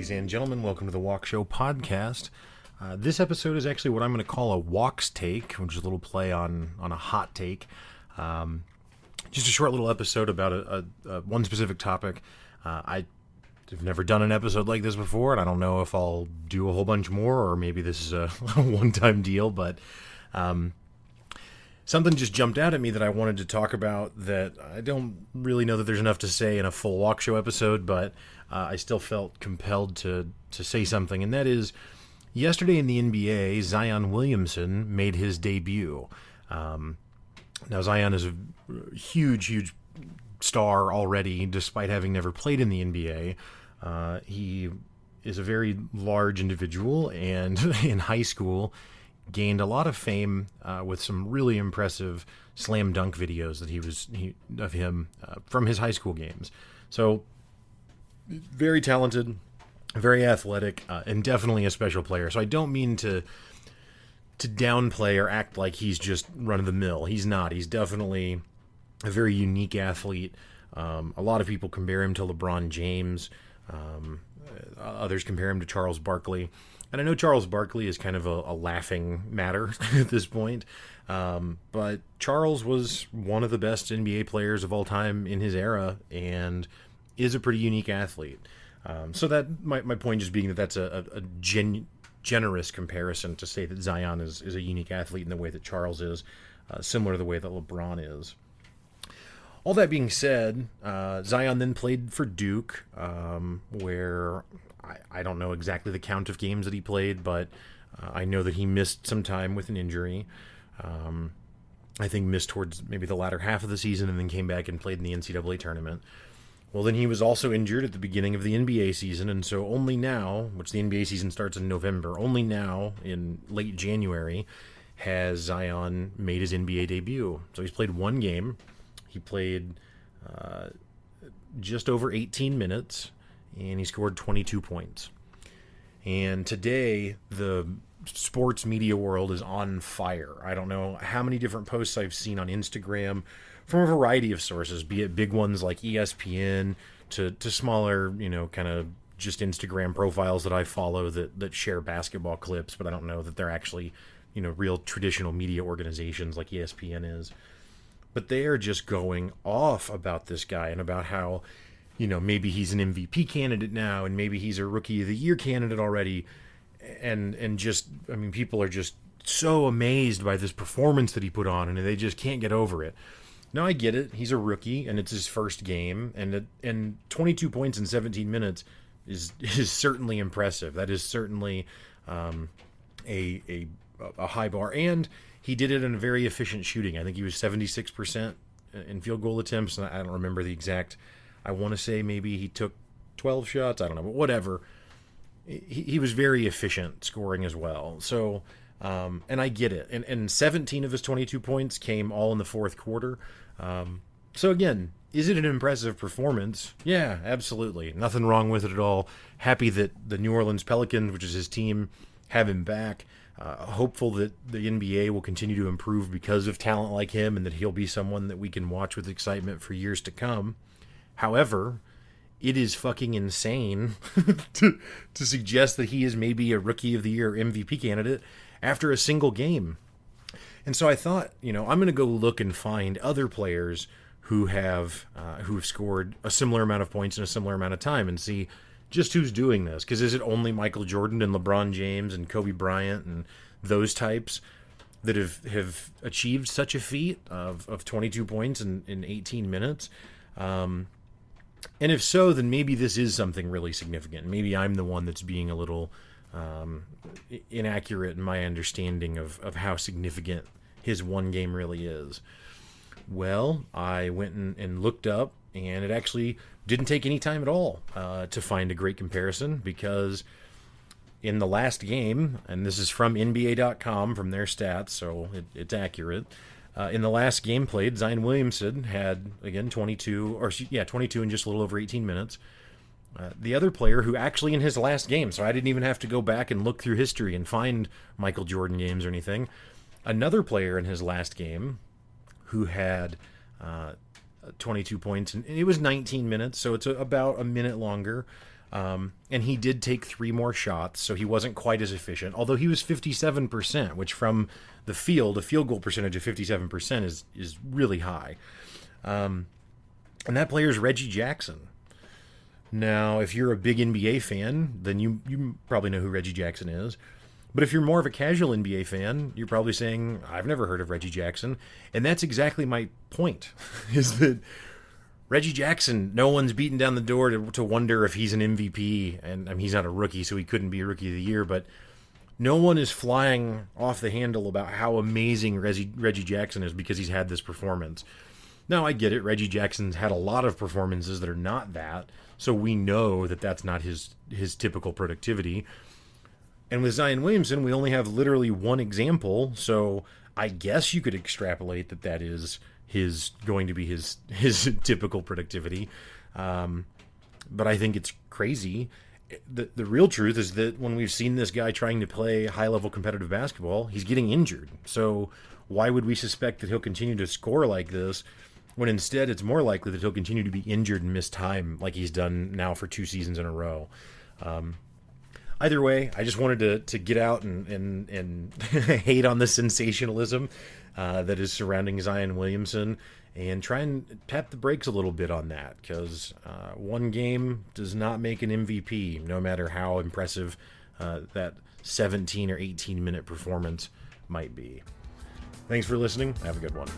Ladies and gentlemen, welcome to the Wox Show podcast. This episode is actually what I'm going to call a Wox Take, which is a little play on a hot take. Just a short little episode about a one specific topic. I've never done an episode like this before, and I don't know if I'll do a whole bunch more, or maybe this is a one-time deal, but something just jumped out at me that I wanted to talk about that I don't really know that there's enough to say in a full Wox Show episode, but I still felt compelled to say something, and that is, yesterday in the NBA, Zion Williamson made his debut. Now, Zion is a huge star already, despite having never played in the NBA. He is a very large individual, and in high school gained a lot of fame with some really impressive slam dunk videos that of him from his high school games. So, very talented, very athletic, and definitely a special player. So I don't mean to downplay or act like he's just run-of-the-mill. He's not. He's definitely a very unique athlete. A lot of people compare him to LeBron James. Others compare him to Charles Barkley. And I know Charles Barkley is kind of a laughing matter at this point. But Charles was one of the best NBA players of all time in his era and is a pretty unique athlete. So that my point just being that that's a generous comparison to say that Zion is a unique athlete in the way that Charles is, similar to the way that LeBron is. All that being said, Zion then played for Duke, where I don't know exactly the count of games that he played, but I know that he missed some time with an injury. I think missed towards maybe the latter half of the season and then came back and played in the NCAA tournament. Well, then he was also injured at the beginning of the NBA season, and so only now, which the NBA season starts in November, only now, in late January, has Zion made his NBA debut. So he's played one game. He played just over 18 minutes, and he scored 22 points. And today, the sports media world is on fire. I don't know how many different posts I've seen on Instagram from a variety of sources, be it big ones like ESPN to smaller, kind of just Instagram profiles that I follow that share basketball clips, but I don't know that they're actually, real traditional media organizations like ESPN is. But they are just going off about this guy and about how, maybe he's an MVP candidate now and maybe he's a Rookie of the Year candidate already. And just, people are just so amazed by this performance that he put on and they just can't get over it. Now, I get it. He's a rookie, and it's his first game, and 22 points in 17 minutes is certainly impressive. That is certainly a high bar, and he did it in a very efficient shooting. I think he was 76% in field goal attempts, and I don't remember the exact. I want to say maybe he took 12 shots. I don't know, but whatever. He was very efficient scoring as well. So. And I get it. And 17 of his 22 points came all in the fourth quarter. So again, is it an impressive performance? Yeah, absolutely. Nothing wrong with it at all. Happy that the New Orleans Pelicans, which is his team, have him back. Hopeful that the NBA will continue to improve because of talent like him and that he'll be someone that we can watch with excitement for years to come. However, it is fucking insane to suggest that he is maybe a Rookie of the Year MVP candidate after a single game. And so I thought, I'm going to go look and find other players who have scored a similar amount of points in a similar amount of time and see just who's doing this. Because is it only Michael Jordan and LeBron James and Kobe Bryant and those types that have achieved such a feat of 22 points in 18 minutes? And if so, then maybe this is something really significant. Maybe I'm the one that's being a little inaccurate in my understanding of how significant his one game really is. Well, I went and looked up, and it actually didn't take any time at all to find a great comparison, because in the last game, and this is from NBA.com, from their stats, so it's accurate. In the last game played, Zion Williamson had, again, 22 in just a little over 18 minutes. The other player who actually in his last game, so I didn't even have to go back and look through history and find Michael Jordan games or anything. Another player in his last game who had 22 points, and it was 19 minutes, so it's about a minute longer. And he did take 3 more shots, so he wasn't quite as efficient, although he was 57%, which from the field, a field goal percentage of 57% is really high. And that player is Reggie Jackson. Now, if you're a big NBA fan, then you probably know who Reggie Jackson is. But if you're more of a casual NBA fan, you're probably saying, I've never heard of Reggie Jackson. And that's exactly my point, is that Reggie Jackson, no one's beaten down the door to wonder if he's an MVP. And I mean, he's not a rookie, so he couldn't be a Rookie of the Year. But no one is flying off the handle about how amazing Reggie Jackson is because he's had this performance. Now, I get it. Reggie Jackson's had a lot of performances that are not that. So we know that that's not his typical productivity. And with Zion Williamson, we only have literally one example, so I guess you could extrapolate that is going to be his typical productivity. But I think it's crazy. The real truth is that when we've seen this guy trying to play high-level competitive basketball, he's getting injured. So why would we suspect that he'll continue to score like this when instead it's more likely that he'll continue to be injured and miss time like he's done now for 2 seasons in a row? Either way, I just wanted to get out and hate on the sensationalism that is surrounding Zion Williamson and try and tap the brakes a little bit on that, because one game does not make an MVP, no matter how impressive that 17 or 18 minute performance might be. Thanks for listening. Have a good one.